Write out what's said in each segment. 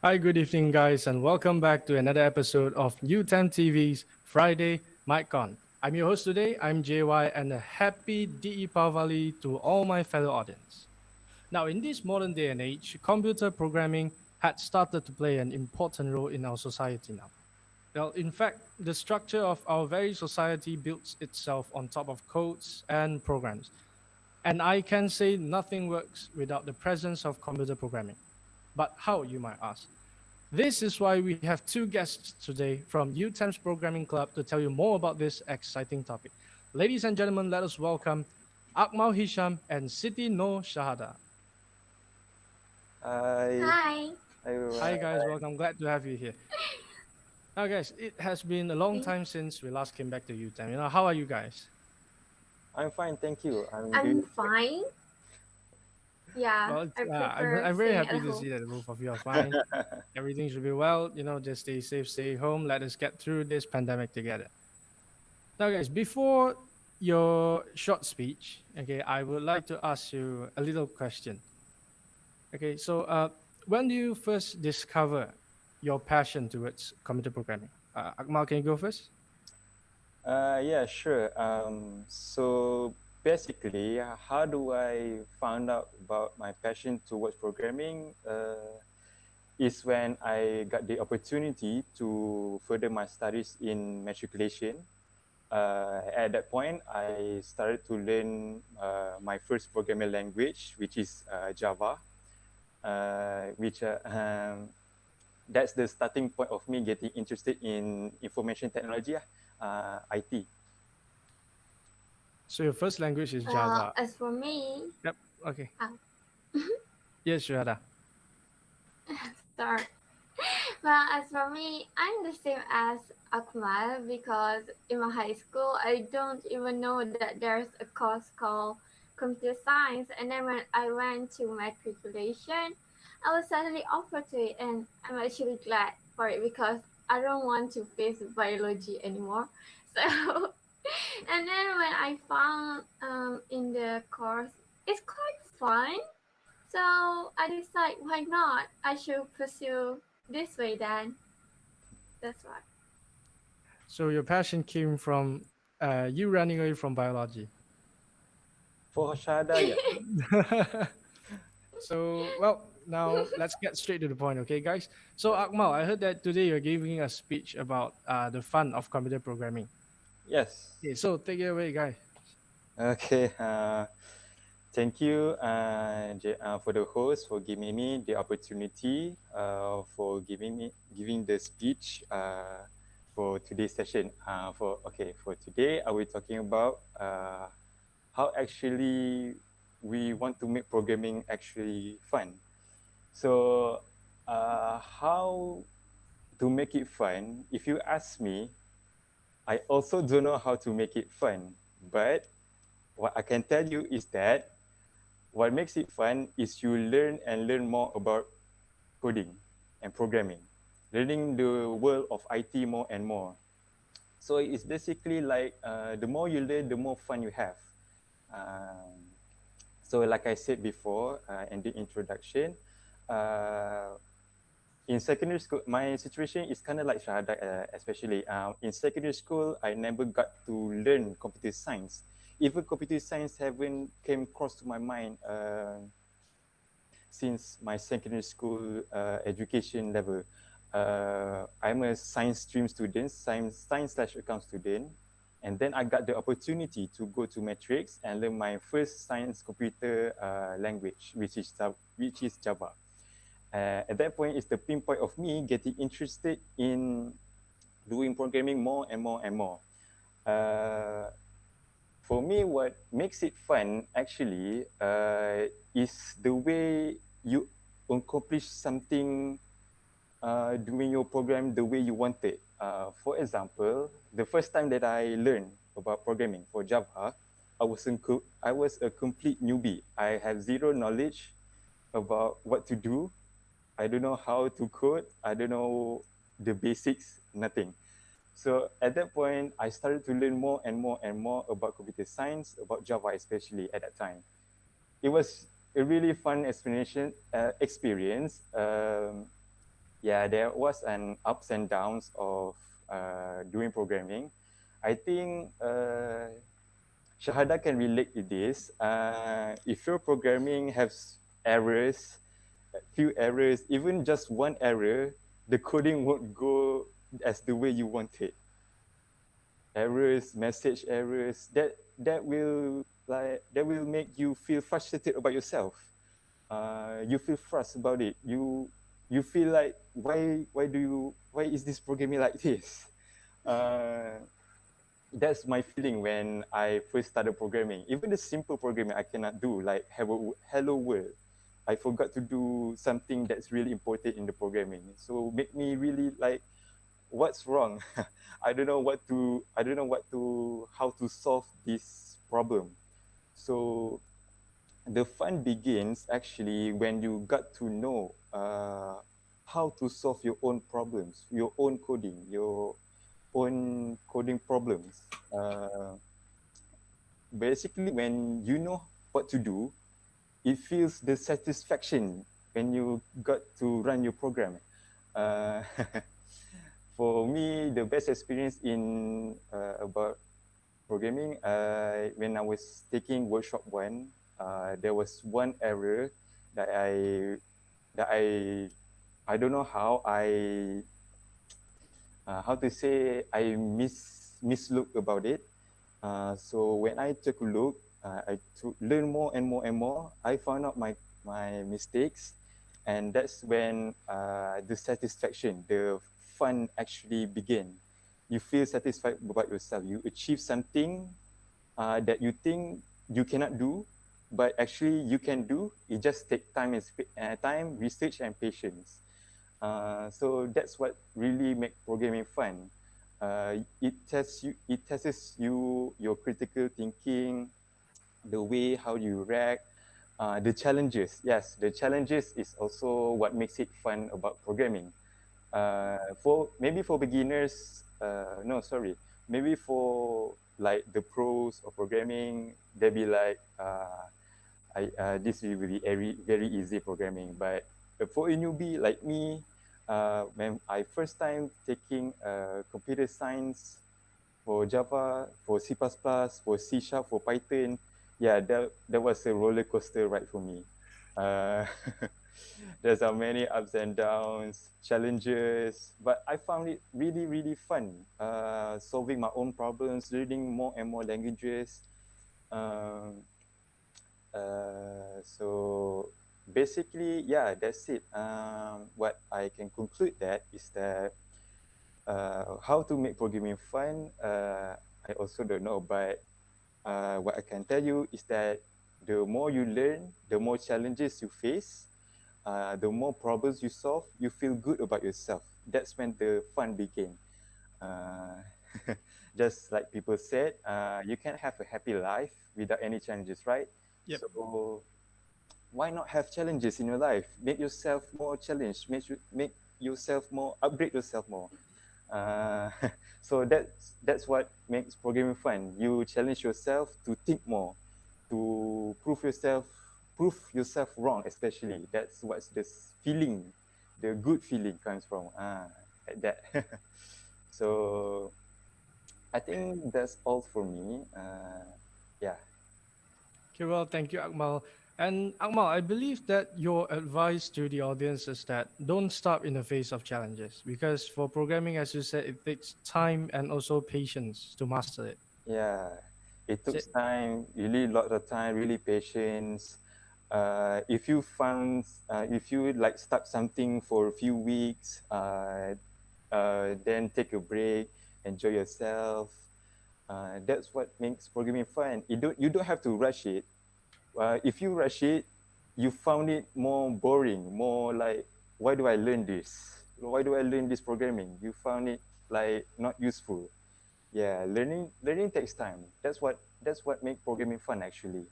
Hi, good evening, guys, and welcome back to another episode of Utem TV's Friday MicCon. I'm your host today. I'm JY, and a happy DE Pavali to all my fellow audience. Now, in this modern day and age, computer programming had started to play an important role in our society now. Well, in fact, the structure of our very society builds itself on top of codes and programs. And I can say nothing works without the presence of computer programming. But how, you might ask? This is why we have two guests today from UTEM's Programming Club to tell you more about this exciting topic. Ladies and gentlemen, let us welcome Akmal Hisyam and Siti no Syuhada. Hi, Hi. everyone. Hi guys, welcome. Glad to have you here. Now guys, it has been a long Thank- time since we last came back to UTEM. How are you guys? I'm fine, thank you. I'm I'm doing fine. Yeah, Well, I prefer I'm very staying at happy to home. see that both of you are fine. Everything should be well. Just stay safe, stay home. Let us get through this pandemic together. Now, guys, before your short speech, okay, I would like to ask you a little question. Okay, so when do you first discover your passion towards computer programming? Akmal, can you go first? yeah, sure. So basically, how do I find out about my passion towards programming? Is when I got the opportunity to further my studies in matriculation. At that point, I started to learn my first programming language, which is Java, which that's the starting point of me getting interested in information technology, IT. So your first language is Java. As for me, Yep. Okay. uh, Yes, Syuhada. start. Well, as for me, I'm the same as Akmal because in my high school, I don't even know that there's a course called computer science. And then when I went to matriculation, I was suddenly offered to it, and I'm actually glad for it because I don't want to face biology anymore. So and then when I found in the course, it's quite fun. So I decide why not? I should pursue this way then. That's why. So your passion came from you running away from biology. For Syuhada, yeah. So, well, now let's get straight to the point, okay, guys? So, Akmal, I heard that today you're giving a speech about the fun of computer programming. Yes. Okay, so take it away, guys. Okay. Thank you, for the host for giving me the opportunity, for giving the speech for today's session. For today, I will talking about how actually we want to make programming actually fun. So, how to make it fun? If you ask me, I also don't know how to make it fun. But what I can tell you is that what makes it fun is you learn and learn more about coding and programming, learning the world of IT more and more. So it's basically like the more you learn, the more fun you have. Um, so like I said before in the introduction, uh, in secondary school, my situation is kind of like Syuhada, especially in secondary school, I never got to learn computer science. Even computer science haven't came across to my mind since my secondary school education level. I'm a science stream student, science/account student, and then I got the opportunity to go to Matrix and learn my first science computer language, which is Java. At that point, it's the pinpoint of me getting interested in doing programming more and more and more. Uh, for me, what makes it fun actually is the way you accomplish something doing your program the way you want it. For example, the first time that I learned about programming for Java, I was a complete newbie. I have zero knowledge about what to do. I don't know how to code. I don't know the basics, nothing. So at that point, I started to learn more and more and more about computer science, about Java especially at that time. It was a really fun experience. yeah, there was an ups and downs of doing programming. I think Syuhada can relate to this. If your programming has errors, a few errors, even just one error, the coding won't go as the way you want it. Errors, message errors, that will make you feel frustrated about yourself. You feel frustrated about it. You feel like why is this programming like this? Uh, that's my feeling when I first started programming. Even the simple programming I cannot do, like have a hello world. I forgot to do something that's really important in the programming. So make me really like, what's wrong? I don't know how to solve this problem. So the fun begins actually when you got to know how to solve your own problems, your own coding, your own coding problems. Basically, when you know what to do, it feels the satisfaction when you got to run your program. Uh, for me, the best experience in about programming, when I was taking workshop one, there was one error that that I don't know how to say I mislook about it. So when I took a look, I learn more and more and more. I found out my mistakes, and that's when the satisfaction, the fun actually began. You feel satisfied about yourself. You achieve something that you think you cannot do, but actually you can do. It just take time, research, and patience. So that's what really make programming fun. It tests you, your critical thinking, the way how you react, the challenges. Yes, the challenges is also what makes it fun about programming. For maybe for beginners, no, sorry, maybe for like the pros of programming, they'll be like, this will be very easy programming. But for a newbie like me, when I first time taking computer science for Java, for C++, for C Sharp, for Python, yeah, that was a roller coaster ride for me. Uh, there's are many ups and downs, challenges, but I found it really fun. Solving my own problems, learning more and more languages. Um, so basically, yeah, that's it. What I can conclude that is that how to make programming fun, I also don't know. But what I can tell you is that the more you learn, the more challenges you face, the more problems you solve, you feel good about yourself. That's when the fun begin. Uh, just like people said, you can't have a happy life without any challenges, right? Yep. So why not have challenges in your life? Make yourself more challenged. Make yourself more. Upgrade yourself more. Uh, so that's what makes programming fun. You challenge yourself to think more, to prove yourself wrong. Especially that's what's this feeling, the good feeling comes from. Like that. So I think that's all for me. Yeah. Okay, well, thank you, Akmal. And Akmal, I believe that your advice to the audience is that don't stop in the face of challenges because for programming, as you said, it takes time and also patience to master it. Yeah, it So, took time, really lot of time, really patience. If you like start something for a few weeks, then take a break, enjoy yourself. That's what makes programming fun. You don't have to rush it. If you rush it, you found it more boring, more like, why do I learn this? Why do I learn this programming? You found it like not useful. Yeah, learning takes time. That's what make programming fun actually.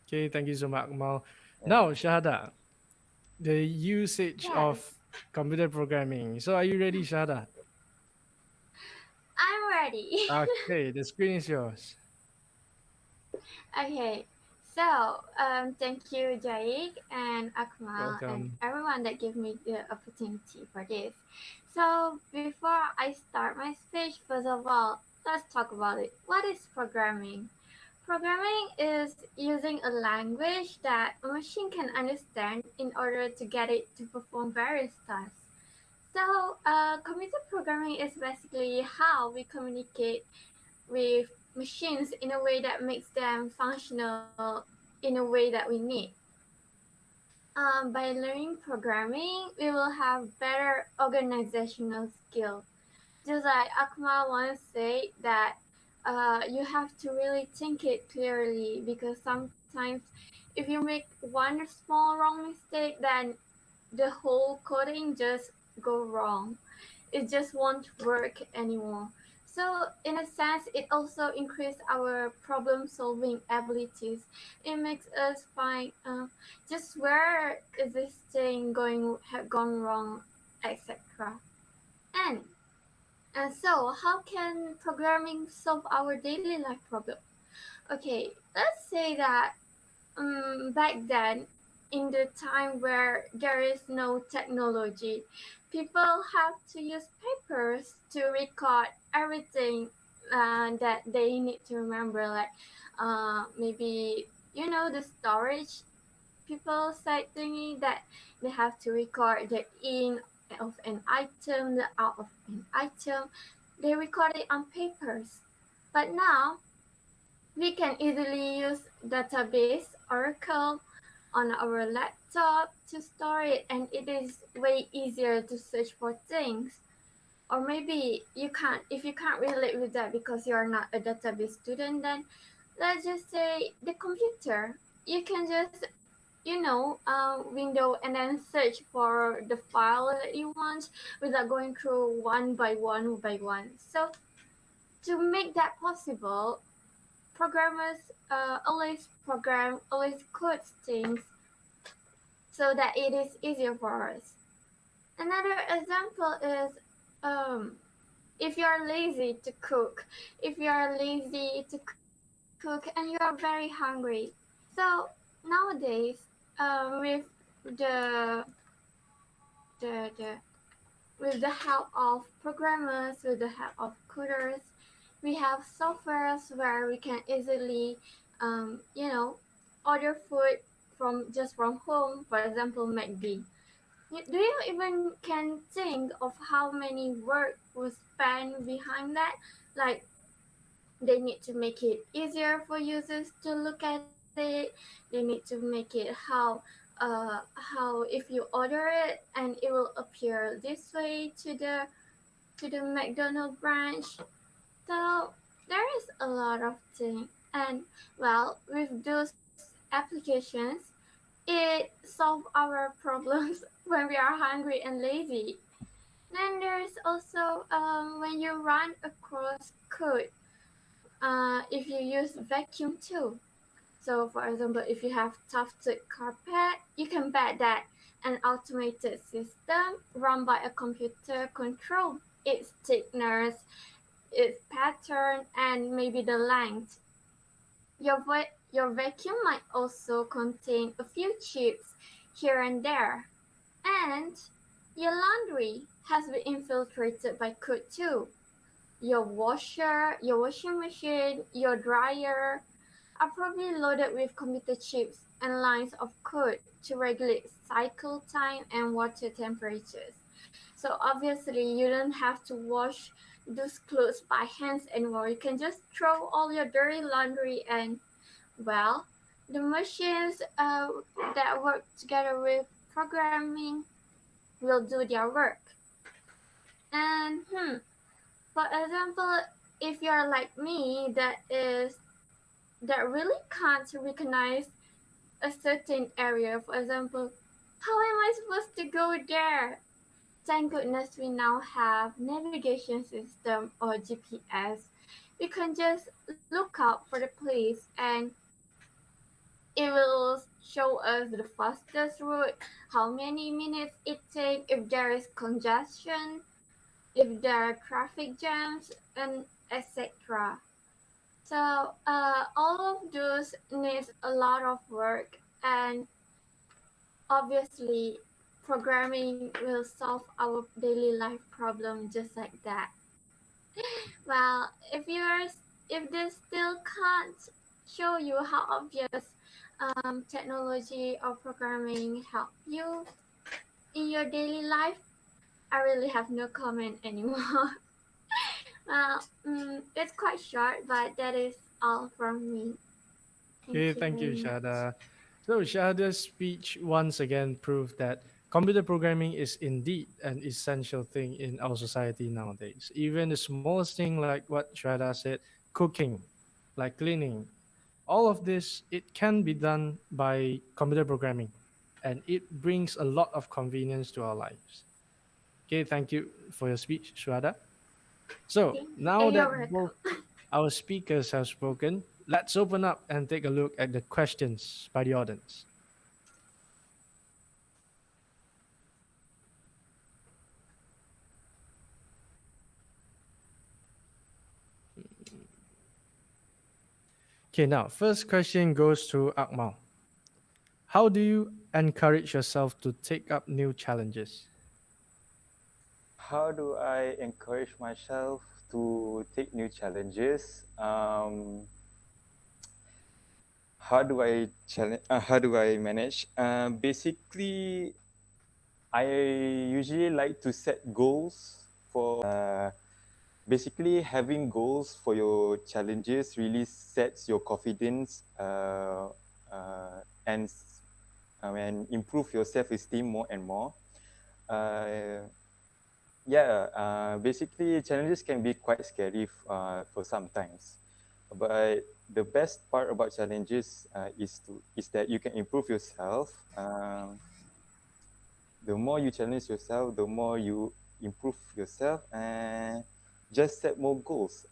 okay, thank you so much, Akmal. Yeah. Now, Shahada, the usage of Yes, computer programming. So, are you ready, Shahada? I'm ready. Okay, the screen is yours. Okay, Thank you, Jaik and Akmal and Welcome. everyone that gave me the opportunity for this. So, before I start my speech, first of all, let's talk about it. What is programming? Programming is using a language that a machine can understand in order to get it to perform various tasks. Computer programming is basically how we communicate with machines in a way that makes them functional in a way that we need. By learning programming, we will have better organizational skills. Just like Akmal once said that you have to really think it clearly because sometimes if you make one small wrong mistake, then the whole coding just go wrong. It just won't work anymore. So in a sense, it also increases our problem solving abilities. It makes us find just where is this thing going have gone wrong, etc. And so how can programming solve our daily life problem? Okay, let's say that back then, in the time where there is no technology, people have to use papers to record everything that they need to remember. Like maybe the storage. People said to me that they have to record the in of an item, the out of an item. They record it on papers. But now we can easily use database Oracle on our laptop to store it, and it is way easier to search for things. Or maybe you can't, if you can't relate with that because you're not a database student, then let's just say the computer. You can just window and then search for the file that you want without going through one by one by one. So to make that possible, programmers always code things so that it is easier for us. Another example is um, if you are lazy to cook, if you are lazy to cook and you are very hungry. So nowadays, with the the the with the help of programmers, with the help of coders, we have softwares where we can easily, order food from home. For example, McD. Do you even can think of how many work was spent behind that? Like they need to make it easier for users to look at it. They need to make it how if you order it and it will appear this way to the McDonald branch. So there is a lot of things, and well, with those applications, it solve our problems when we are hungry and lazy. Then there's also when you run across code, if you use vacuum too. So, for example, if you have tufted carpet, you can bet that an automated system run by a computer control its thickness, its pattern, and maybe the length. Your vacuum might also contain a few chips here and there, and your laundry has been infiltrated by code too. Your washing machine, your dryer are probably loaded with computer chips and lines of code to regulate cycle time and water temperatures. So obviously you don't have to wash those clothes by hands anymore. You can just throw all your dirty laundry and well, the machines that work together with programming will do their work. And for example, if you're like me, that really can't recognize a certain area. For example, how am I supposed to go there? Thank goodness we now have navigation system or GPS. We can just look out for the place and it will show us the fastest route, how many minutes it takes, if there is congestion, if there are traffic jams, and etc. So all of those needs a lot of work, and obviously, programming will solve our daily life problem just like that. Well, if they still can't show you how obvious technology or programming help you in your daily life, I really have no comment anymore. Well, it's quite short, but that is all from me. Okay, Thank you thank you, very much. Shahada. So Shahada's speech once again proved that computer programming is indeed an essential thing in our society nowadays. Even the smallest thing, like what Shahada said, cooking, like cleaning, all of this, it can be done by computer programming, and it brings a lot of convenience to our lives. Okay, thank you for your speech, Shahada. So Thank you. now You're that welcome. both our speakers have spoken, let's open up and take a look at the questions by the audience. Okay, now, first question goes to Akmal. How do you encourage yourself to take up new challenges? How do I encourage myself to take new challenges? How do I challenge? How do I manage? Basically, I usually like to set goals for. Basically, having goals for your challenges really sets your confidence and improve your self-esteem more and more. Uh, yeah, basically challenges can be quite scary for sometimes, but the best part about challenges is that you can improve yourself. The more you challenge yourself, the more you improve yourself, and just set more goals.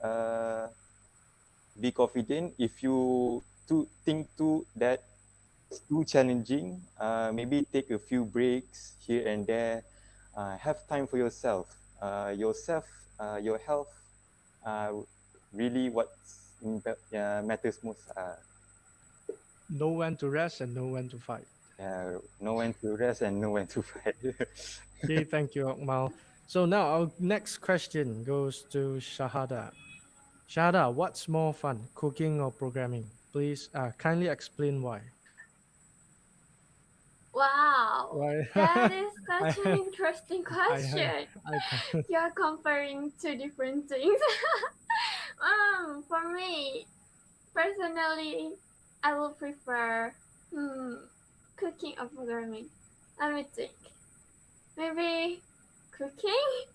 Be confident. If you think that it's too challenging, maybe take a few breaks here and there. Have time for yourself. Your health, uh, really matters most. Know when to rest and know when to fight. Know when to rest and know when to fight. Okay, thank you, Akmal. So now our next question goes to Shahada. Shahada, what's more fun, cooking or programming? Please kindly explain why. Wow, Why? that is I such an interesting I question. I can. You're comparing two different things. For me, personally, I will prefer cooking or programming. Let me think. Maybe cooking?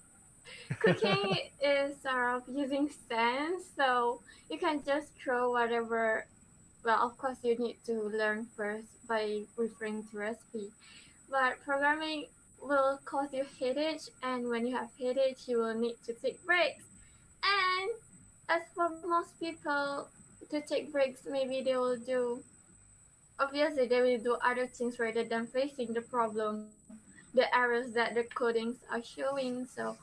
Cooking is sort of using sense, so you can just throw whatever. Well, of course, you need to learn first by referring to recipe. But programming will cause you headache, and when you have headache, you will need to take breaks. And as for most people, to take breaks, maybe they will do. Obviously, they will do other things rather than facing the problem, the errors that the codings are showing. So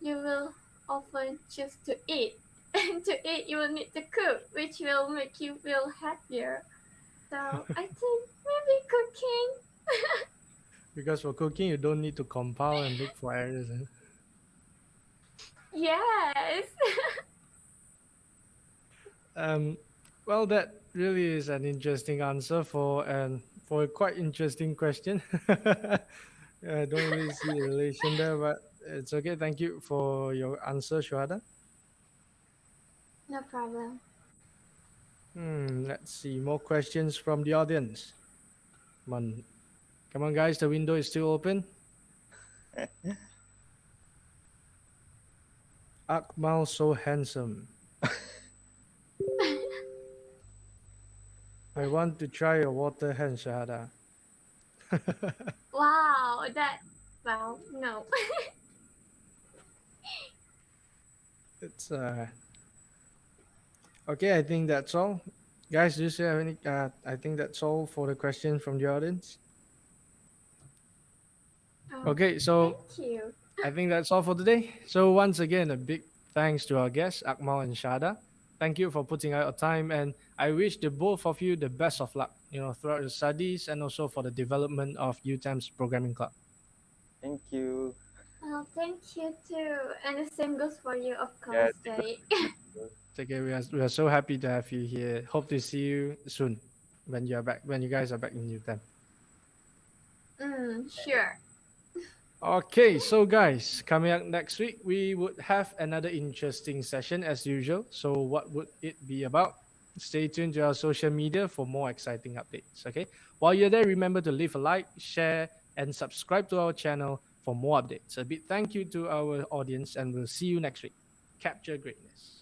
you will often choose to eat. And to eat, you will need to cook, which will make you feel happier. So I think maybe cooking. Because for cooking, you don't need to compile and look for errors. Yes. Um, well, that really is an interesting answer for a quite interesting question. I don't really see a relation there, but it's okay. Thank you for your answer, Shuhada. No problem. Let's see more questions from the audience. Come on, come on, guys. The window is still open. Akmal, so handsome. I want to try your water hand, Shahada. Wow, that. Well, no. It's okay. I think that's all. Guys, do you still have any? I think that's all for the questions from the audience. Oh, Okay, thank so you. I think that's all for today. So once again, a big thanks to our guests, Akmal and Shada. Thank you for putting out your time, and I wish the both of you the best of luck, throughout your studies and also for the development of UTEM's programming club. Thank you. Oh, thank you too. And the same goes for you, of Yeah, course, thank Jay. you. Take care. We are so happy to have you here. Hope to see you soon when you are back. When you guys are back in UTEM. Sure. Okay, so guys, coming up next week, we would have another interesting session as usual. So, what would it be about? Stay tuned to our social media for more exciting updates. Okay, while you're there, remember to leave a like, share, and subscribe to our channel for more updates. A big thank you to our audience, and we'll see you next week. Capture greatness.